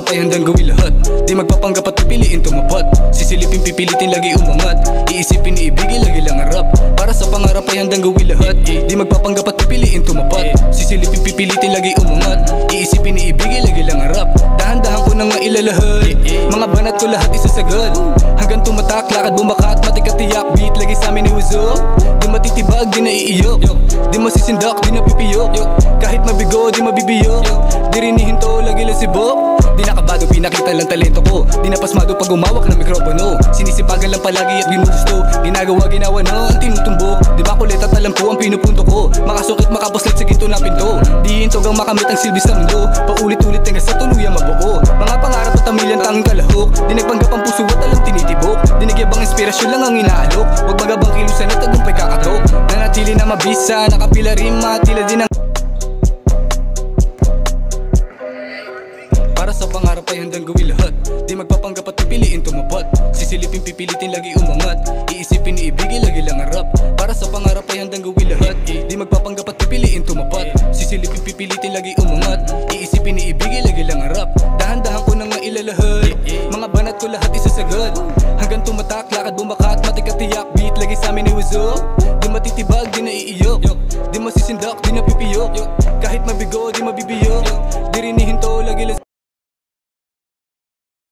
pangarap ay handang gawin lahat. Di magpapanggap at pipiliin tumapat. Sisilipin pipilitin lagi umangat. Iisipin iibigin lagi lang harap. Para sa pangarap ay handang gawin lahat. Di magpapanggap at pipiliin tumapat. Sisilipin pipilitin lagi umangat. Iisipin iibigin lagi lang harap. Dahan-dahan ko nang mailalahat. Mga banat ko lahat isasagad. Hanggang tumatak, lakad bumakat, matikatiyak. Beat lagi sa amin iwuso. Di matitibag, di naiiyok. Di masisindak, di napipiyok. Kahit mabigo, di mabibiyo. Di rinihinto, lagi lang sibok. Di nakabado, pinakita lang talento ko. Di napasmado pag umawak ng mikropono. Sinisipagan lang palagi at ginugusto. Ginagawa, ginawa na ang tinutumbok. Di makulit at alam ko ang pinupunto ko. Makasukit, makapaslit sa ginto na pinto. Di hintog ang makamit ang silbi sa mundo. Paulit-ulit hanggang sa tuluyan mabuo. Mga pangarap at amilyan tanging kalahok. Di nagpanggap ang puso at alam tinitibok. Di nagyabang inspirasyon lang ang inaalok. Huwag magabang kilusan at tagumpay kakatok. Nanatili na mabisa, nakapila rima, tila din ang para sa pangarap ay handang gawin lahat. Di magpapanggap at pipiliin tumapat. Sisilipin pipilitin lagi umangat. Iisipin iibigin lagi lang harap. Para sa pangarap ay handang gawin lahat. Di magpapanggap at pipiliin tumapat. Sisilipin pipilitin lagi umangat. Iisipin iibigin lagi lang harap. Dahan-dahan ko nang mailalahat. Mga banat ko lahat isasagad. Hanggang tumatak, lakad bumakat, matikatiyak. Beat lagi sa amin iwuso. Di matitibag, di naiiyok. Di masisindak, di napipiyok. Kahit mabigo, di mabibiyo. Di rinihinto, lagi lang